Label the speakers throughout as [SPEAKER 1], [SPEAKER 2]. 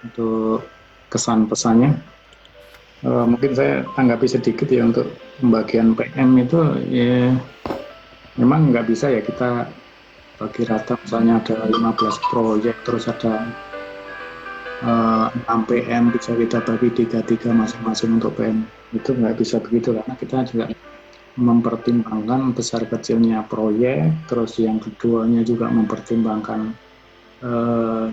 [SPEAKER 1] untuk kesan pesannya. Mungkin saya tanggapi sedikit ya untuk pembagian PM itu ya memang nggak bisa ya kita bagi rata misalnya ada 15 proyek terus ada 6 PM bisa kita bagi 3-3 masing-masing untuk PM itu nggak bisa begitu karena kita juga mempertimbangkan besar kecilnya proyek terus yang keduanya juga mempertimbangkan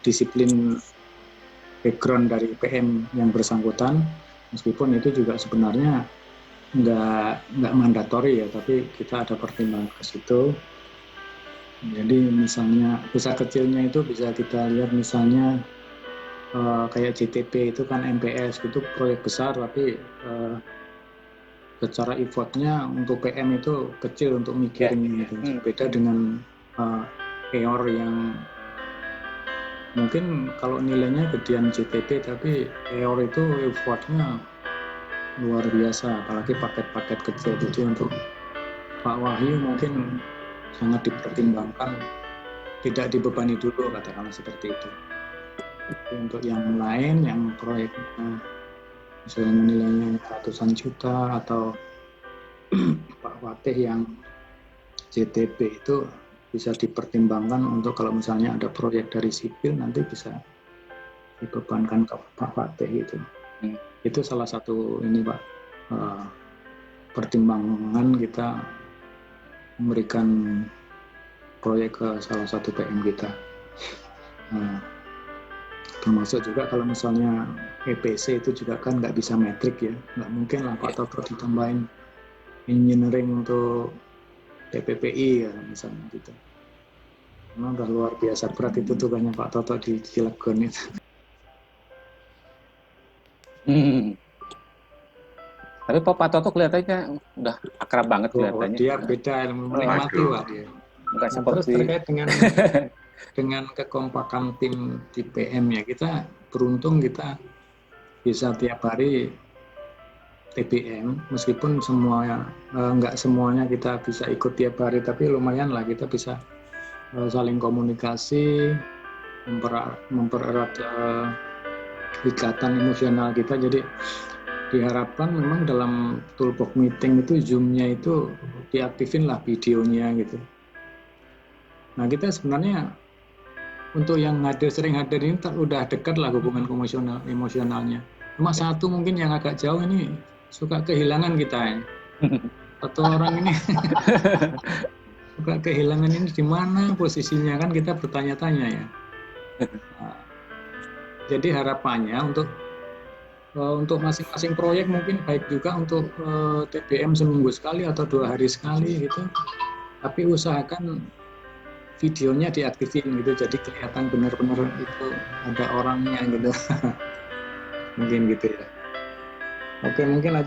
[SPEAKER 1] disiplin background dari PM yang bersangkutan meskipun itu juga sebenarnya nggak mandatori ya tapi kita ada pertimbangan ke situ. Jadi misalnya besar kecilnya itu bisa kita lihat misalnya kayak JTP itu kan MPS itu proyek besar tapi secara effortnya untuk PM itu kecil untuk mikirin gitu. Beda dengan EOR yang mungkin kalau nilainya gedean JTP tapi EOR itu effortnya luar biasa apalagi paket-paket kecil. Jadi untuk Pak Wahyu mungkin sangat dipertimbangkan tidak dibebani dulu katakanlah seperti itu. Tapi untuk yang lain yang proyeknya misalnya nilainya ratusan juta atau Pak Fatih yang JTP itu bisa dipertimbangkan untuk kalau misalnya ada proyek dari sipil nanti bisa dibebankan ke Pak Fatih itu. Itu salah satu ini Pak pertimbangan kita memberikan proyek ke salah satu PM kita. Termasuk juga kalau misalnya EPC itu juga kan nggak bisa metrik ya, nggak mungkin lah Pak Toto ditambahin engineering untuk TPPI ya misalnya gitu. Memang udah luar biasa berat itu tugasnya Pak Toto di Cilegon itu.
[SPEAKER 2] Tapi Pak Toto kelihatannya udah akrab banget kelihatannya.
[SPEAKER 1] Dia beda ilmu menikmati Pak dia.
[SPEAKER 2] Enggak seperti
[SPEAKER 1] terus terkait dengan kekompakan tim di PM ya kita beruntung kita bisa tiap hari TBM meskipun nggak semuanya kita bisa ikut tiap hari tapi lumayan lah kita bisa saling komunikasi mempererat ikatan emosional kita jadi diharapkan memang dalam toolbox meeting itu Zoom-nya itu diaktifin lah videonya gitu. Nah kita sebenarnya untuk yang sering hadir ini udah dekat lah hubungan emosionalnya. Cuma satu mungkin yang agak jauh ini suka kehilangan kita ya. Atau orang ini suka kehilangan ini di mana posisinya kan kita bertanya-tanya ya. Nah, jadi harapannya untuk masing-masing proyek mungkin baik juga untuk TBM seminggu sekali atau 2 hari sekali gitu. Tapi usahakan videonya diaktifin gitu jadi kelihatan benar-benar itu ada orangnya gitu. Mungkin gitu ya. Oke, mungkin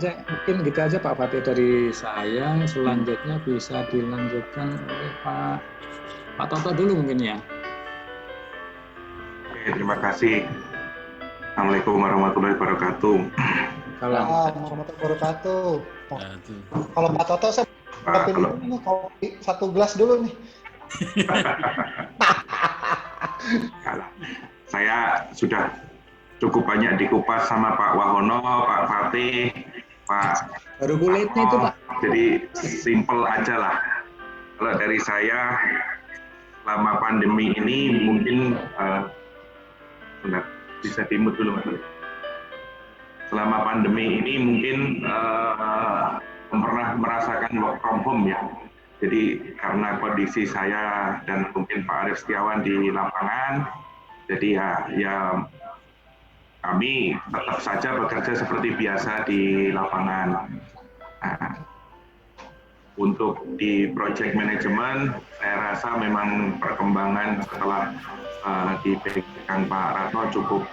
[SPEAKER 1] gitu aja Pak Fatih dari saya. Selanjutnya bisa dilanjutkan oleh Pak Toto dulu mungkin ya.
[SPEAKER 3] Oke, terima kasih. Assalamualaikum warahmatullahi wabarakatuh.
[SPEAKER 4] Assalamualaikum warahmatullahi wabarakatuh. Kalau Pak Toto saya ini kopi 1 gelas dulu nih.
[SPEAKER 3] Saya sudah cukup banyak dikupas sama Pak Wahono, Pak Fatih, Pak
[SPEAKER 1] baru kulitnya itu Pak.
[SPEAKER 3] Jadi simple aja lah. Kalau dari saya selama pandemi ini mungkin bisa dimut dulu Mas. Selama pandemi ini mungkin pernah merasakan work from home ya. Jadi karena kondisi saya dan mungkin Pak Arief Setiawan di lapangan, jadi ya kami tetap saja bekerja seperti biasa di lapangan. Nah, untuk di project management, saya rasa memang perkembangan setelah dipegang Pak Ratno cukup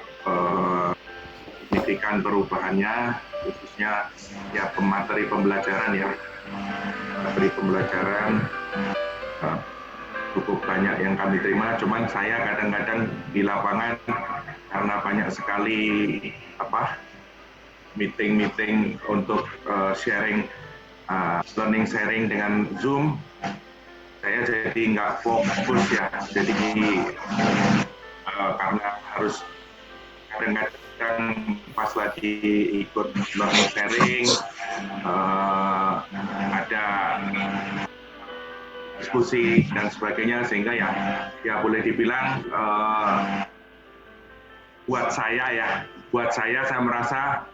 [SPEAKER 3] signifikan perubahannya, khususnya ya materi pembelajaran ya. Materi pembelajaran cukup banyak yang kami terima, cuman saya kadang-kadang di lapangan karena banyak sekali meeting untuk learning sharing dengan Zoom, saya jadi nggak fokus ya, jadi karena harus kadang-kadang pas lagi ikut learning sharing, ada diskusi dan sebagainya, sehingga ya boleh dibilang buat saya merasa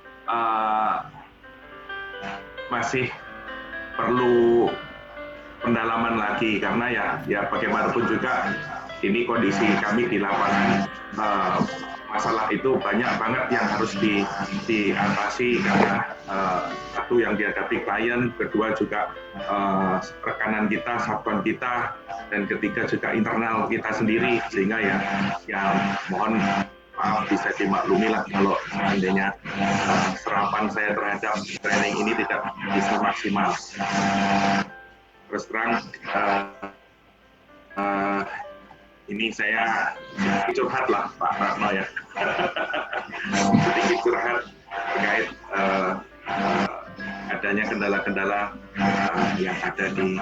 [SPEAKER 3] masih perlu pendalaman lagi, karena ya bagaimanapun juga ini kondisi kami di lapangan, masalah itu banyak banget yang harus diatasi, karena satu yang dihadapi klien, kedua juga rekanan kita, satuan kita, dan ketiga juga internal kita sendiri, sehingga ya mohon maaf bisa dimaklumi lah kalau seandainya serapan saya terhadap training ini tidak bisa maksimal. Terus terang ini saya curhat lah Pak Ratno ya, sedikit curhat terkait adanya kendala-kendala yang ada di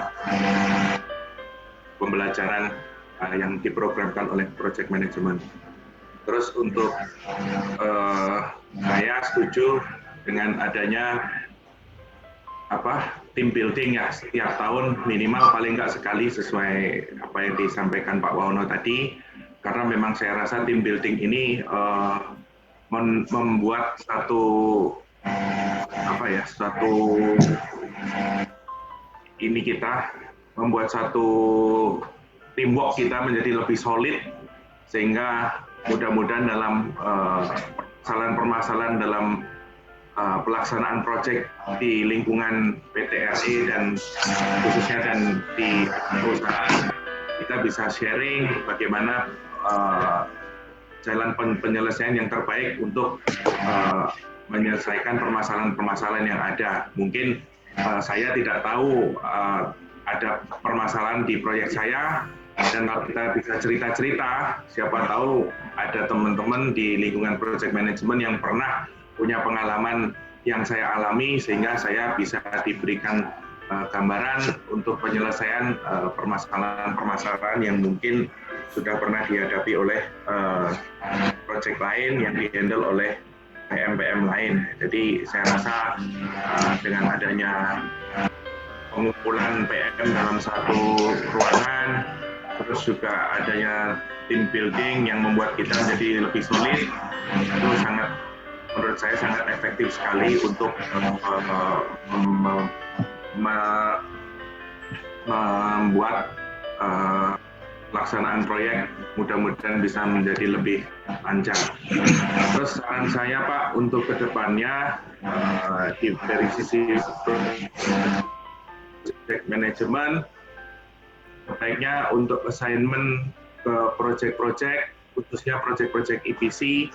[SPEAKER 3] pembelajaran yang diprogramkan oleh project management. Terus untuk saya setuju dengan adanya team building ya, setiap tahun minimal paling nggak sekali, sesuai apa yang disampaikan Pak Wahono tadi, karena memang saya rasa team building ini membuat satu teamwork kita menjadi lebih solid, sehingga mudah-mudahan dalam permasalahan dalam pelaksanaan proyek di lingkungan PT RE dan khususnya dan di perusahaan, kita bisa sharing bagaimana jalan penyelesaian yang terbaik untuk menyelesaikan permasalahan-permasalahan yang ada. Mungkin saya tidak tahu ada permasalahan di proyek saya, dan kalau kita bisa cerita-cerita, siapa tahu ada teman-teman di lingkungan project management yang pernah punya pengalaman yang saya alami, sehingga saya bisa diberikan gambaran untuk penyelesaian permasalahan-permasalahan yang mungkin sudah pernah dihadapi oleh proyek lain yang di-handle oleh PM-PM lain. Jadi saya rasa dengan adanya pengumpulan PM dalam satu ruangan, terus juga adanya team building yang membuat kita menjadi lebih solid, itu menurut saya sangat efektif sekali untuk membuat pelaksanaan proyek mudah-mudahan bisa menjadi lebih lancar. Terus saran saya Pak untuk kedepannya dari sisi project management, baiknya untuk assignment ke project-project, khususnya project-project EPC,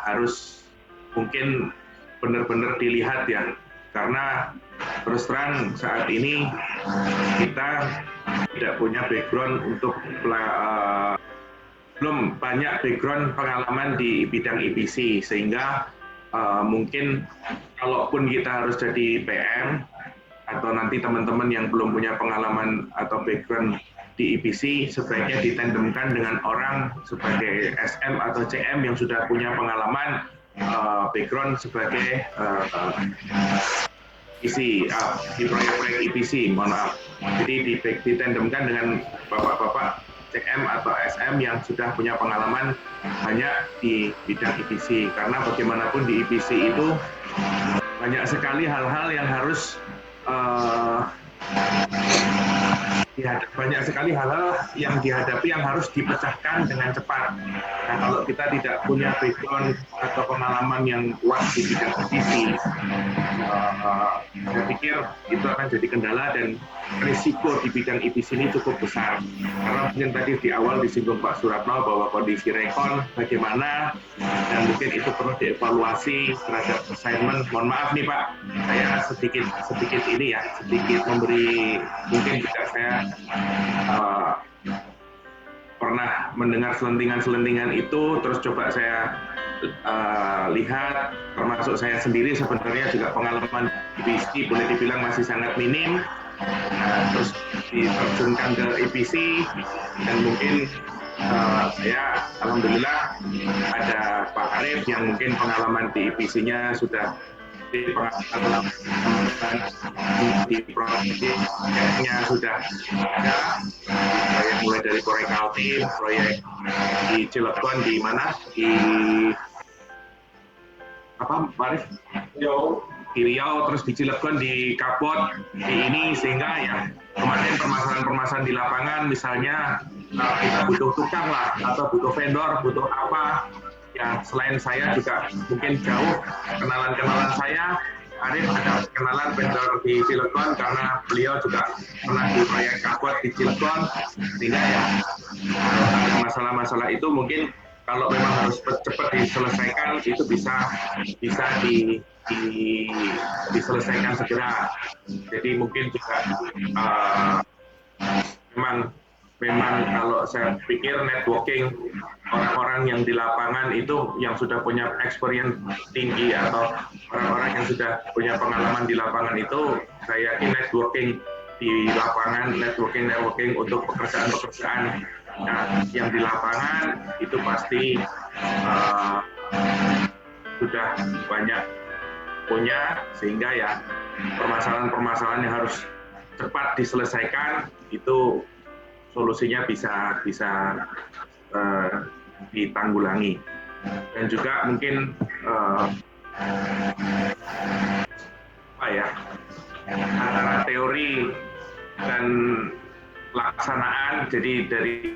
[SPEAKER 3] harus mungkin benar-benar dilihat ya, karena terus terang saat ini kita tidak punya background untuk belum banyak background pengalaman di bidang EPC, sehingga mungkin kalaupun kita harus jadi PM atau nanti teman-teman yang belum punya pengalaman atau background di EPC, sebaiknya ditandemkan dengan orang sebagai SM atau CM yang sudah punya pengalaman background sebagai EPC di proyek-proyek EPC, mohon maaf. Jadi ditandemkan dengan bapak-bapak CM atau SM yang sudah punya pengalaman banyak di bidang EPC, karena bagaimanapun di EPC itu banyak sekali hal-hal yang harus dihadapi yang harus dipecahkan dengan cepat. Nah, kalau kita tidak punya background atau pengalaman yang kuat di bidang EPC, saya pikir itu akan jadi kendala, dan risiko di bidang EPC ini cukup besar. Karena mungkin tadi di awal disinggung Pak Suratno bahwa kondisi rekon bagaimana, dan mungkin itu perlu dievaluasi terhadap assignment. Mohon maaf nih Pak, saya sedikit memberi, mungkin juga saya pernah mendengar selentingan-selentingan itu, terus coba saya lihat, termasuk saya sendiri sebenarnya juga pengalaman EPC boleh dibilang masih sangat minim, terus diterjunkan ke EPC, dan mungkin saya alhamdulillah ada Pak Arif yang mungkin pengalaman di IPC-nya sudah di pengalaman di proyeknya sudah ada, proyek mulai dari proyek Kaltim, proyek di Cilegon di mana di apa Pak Arif? Di Riau, terus di Cilegon, di Kapot, di ini, sehingga ya kemarin permasalahan-permasalahan di lapangan, misalnya kita butuh tukang lah, atau butuh vendor, butuh apa, ya selain saya juga mungkin jauh kenalan-kenalan saya, Arif ada kenalan vendor di Cilegon karena beliau juga pernah di proyek Kapot di Cilegon, sehingga ya ada masalah-masalah itu mungkin kalau memang harus cepat diselesaikan itu bisa diselesaikan segera. Jadi mungkin juga memang kalau saya pikir networking orang-orang yang di lapangan itu yang sudah punya experience tinggi atau orang-orang yang sudah punya pengalaman di lapangan itu, saya yakin networking di lapangan, networking untuk pekerjaan-pekerjaan yang di lapangan itu pasti sudah banyak punya, sehingga ya permasalahan-permasalahan yang harus cepat diselesaikan itu solusinya bisa ditanggulangi. Dan juga mungkin antara teori dan pelaksanaan, jadi dari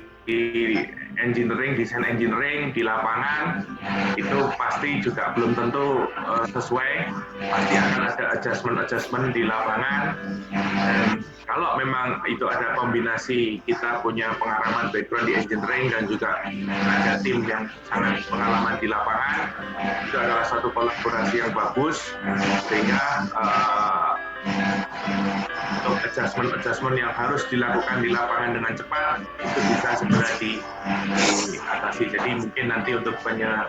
[SPEAKER 3] desain engineering di lapangan itu pasti juga belum tentu sesuai, pasti akan ada adjustment di lapangan. Dan kalau memang itu ada kombinasi, kita punya pengalaman background di engineering dan juga ada tim yang sangat pengalaman di lapangan, itu adalah satu kolaborasi yang bagus, sehingga untuk adjustment yang harus dilakukan di lapangan dengan cepat itu bisa segera diatasi. Jadi mungkin nanti untuk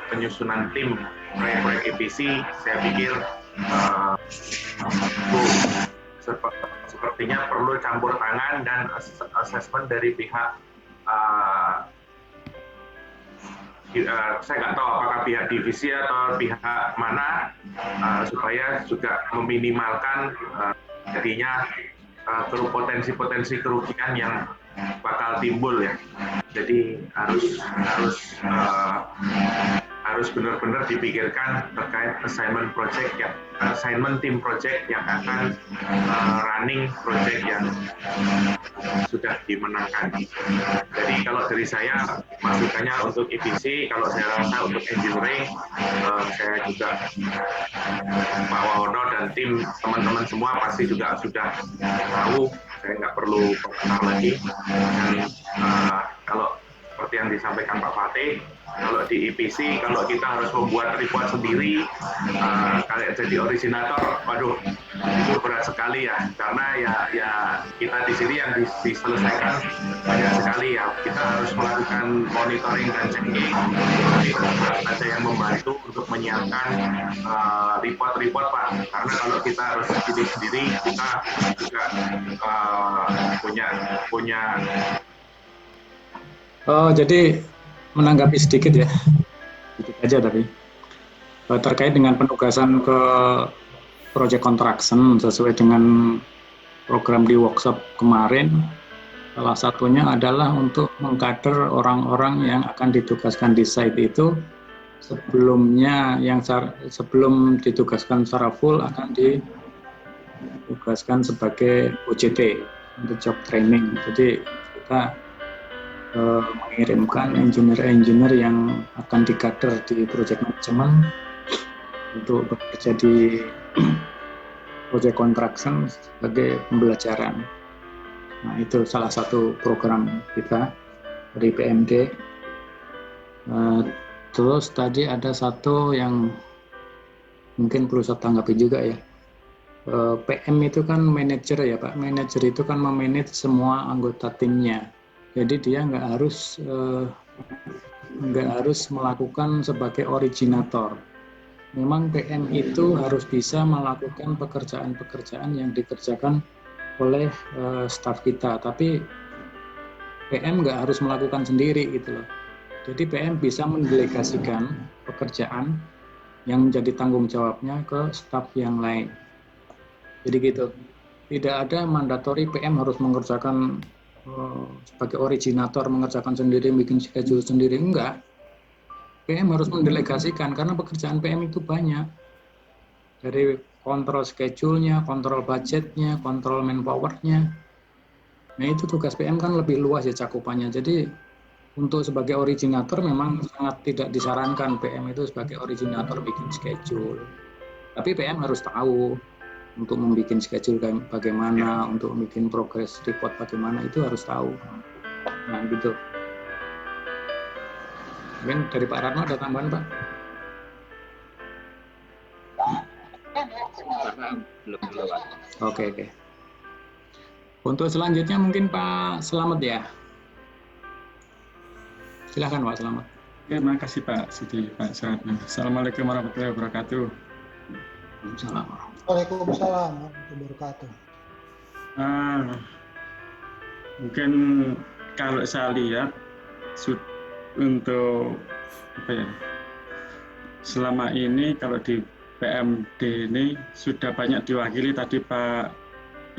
[SPEAKER 3] penyusunan tim proyek-proyek EPC, saya pikir sepertinya perlu campur tangan dan assessment dari pihak saya nggak tahu apakah pihak divisi atau pihak mana, supaya juga meminimalkan jadinya potensi kerugian yang bakal timbul ya. Jadi harus benar-benar dipikirkan terkait assignment tim project yang akan running project yang sudah dimenangkan. Jadi kalau dari saya masukannya untuk EPC, kalau saya rasa untuk engineering, saya juga Pak Wahono dan tim teman-teman semua pasti juga sudah tahu, saya nggak perlu komentar lagi. Dan kalau seperti yang disampaikan Pak Fatih, kalau di EPC, kalau kita harus membuat report sendiri, kayak jadi originator, waduh, itu berat sekali ya, karena ya kita di sini yang diselesaikan banyak sekali ya. Kita harus melakukan monitoring dan checking, tapi ada yang membantu untuk menyiapkan report Pak, karena kalau kita harus jadi sendiri, kita juga punya.
[SPEAKER 1] Oh, jadi menanggapi sedikit ya, sedikit aja tapi terkait dengan penugasan ke project construction sesuai dengan program di workshop kemarin, salah satunya adalah untuk mengkader orang-orang yang akan ditugaskan di site itu sebelumnya, sebelum ditugaskan secara full akan ditugaskan sebagai OJT untuk job training. Jadi kita mengirimkan engineer yang akan dikader di project management untuk bekerja di project construction sebagai pembelajaran. Nah, itu salah satu program kita dari PMD. Terus tadi ada satu yang mungkin perlu saya tanggapi juga ya. PM itu kan manajer ya Pak. Manajer itu kan memanage semua anggota timnya. Jadi dia nggak harus melakukan sebagai originator. Memang PM itu harus bisa melakukan pekerjaan-pekerjaan yang dikerjakan oleh staf kita. Tapi PM nggak harus melakukan sendiri gitu loh. Jadi PM bisa mendelegasikan pekerjaan yang menjadi tanggung jawabnya ke staf yang lain. Jadi gitu. Tidak ada mandatori PM harus mengerjakan sebagai originator, mengerjakan sendiri, bikin schedule sendiri. Enggak. PM harus mendelegasikan karena pekerjaan PM itu banyak. Dari kontrol schedule-nya, kontrol budgetnya, kontrol manpower-nya. Nah itu tugas PM kan lebih luas ya cakupannya. Jadi untuk sebagai originator memang sangat tidak disarankan PM itu sebagai originator bikin schedule. Tapi PM harus tahu untuk membuat schedule bagaimana, untuk bikin progress report bagaimana, itu harus tahu. Nah gitu. Mungkin dari Pak Ratno ada tambahan Pak? Oke. Untuk selanjutnya mungkin Pak Slamet ya. Silakan Pak Slamet.
[SPEAKER 5] Oke, terima kasih Pak Sudi, Pak Suratno. Assalamualaikum warahmatullahi wabarakatuh.
[SPEAKER 4] Waalaikumsalam warahmatullahi wabarakatuh.
[SPEAKER 5] Mungkin kalau saya lihat untuk apa ya, selama ini kalau di PMD ini sudah banyak diwakili tadi Pak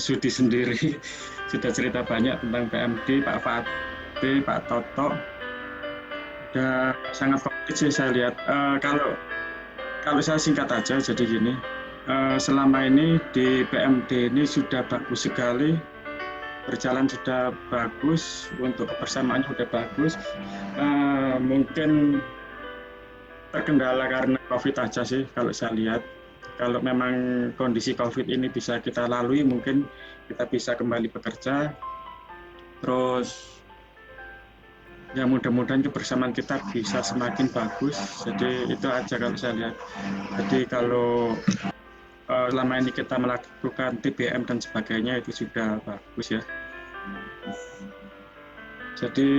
[SPEAKER 5] Sudi sendiri sudah cerita banyak tentang PMD, Pak Fatih, Pak Toto. Udah sangat komplit sih saya lihat. Kalau saya singkat aja, jadi gini, selama ini di PMD ini sudah bagus sekali, berjalan sudah bagus, untuk kebersamaan sudah bagus. Mungkin terkendala karena COVID aja sih kalau saya lihat. Kalau memang kondisi COVID ini bisa kita lalui, mungkin kita bisa kembali bekerja. Terus ya mudah-mudahan kebersamaan kita bisa semakin bagus. Jadi itu aja kalau saya lihat. Jadi kalau selama ini kita melakukan TBM dan sebagainya itu sudah bagus ya. Jadi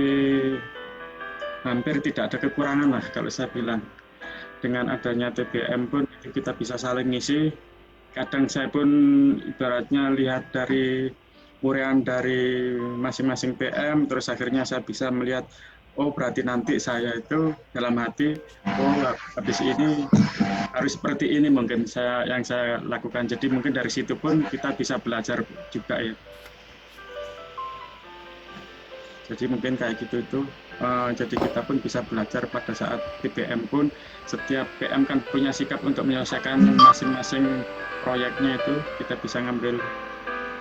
[SPEAKER 5] hampir tidak ada kekurangan lah kalau saya bilang. Dengan adanya TBM pun kita bisa saling ngisi. Kadang saya pun ibaratnya lihat dari urian dari masing-masing PM, terus akhirnya saya bisa melihat, oh berarti nanti saya itu dalam hati, oh habis ini harus seperti ini mungkin yang saya lakukan. Jadi mungkin dari situ pun kita bisa belajar juga ya. Jadi mungkin kayak gitu itu. Jadi kita pun bisa belajar pada saat TBM pun, setiap PM kan punya sikap untuk menyelesaikan masing-masing proyeknya itu, kita bisa ngambil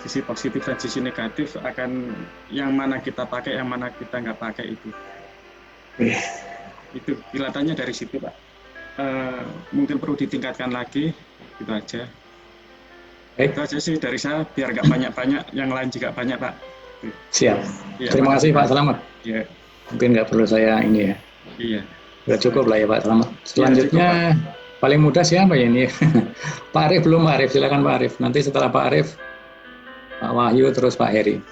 [SPEAKER 5] sisi positif dan sisi negatif, akan yang mana kita pakai, yang mana kita nggak pakai itu. Itu kelihatannya dari situ Pak. Mungkin perlu ditingkatkan lagi, gitu aja. Itu aja sih dari saya, biar nggak banyak-banyak, yang lain juga banyak Pak.
[SPEAKER 1] Siap.
[SPEAKER 5] Ya,
[SPEAKER 1] terima kasih Pak Slamet.
[SPEAKER 5] Ya.
[SPEAKER 1] Mungkin nggak perlu saya ini ya.
[SPEAKER 5] Iya.
[SPEAKER 1] Sudah cukup lah ya Pak Slamet. Selanjutnya ya, cukup, paling mudah siapa ya ini? Pak Arif belum, Pak Arif. Silakan Pak Arif. Nanti setelah Pak Arif, Pak Wahyu terus Pak Heri.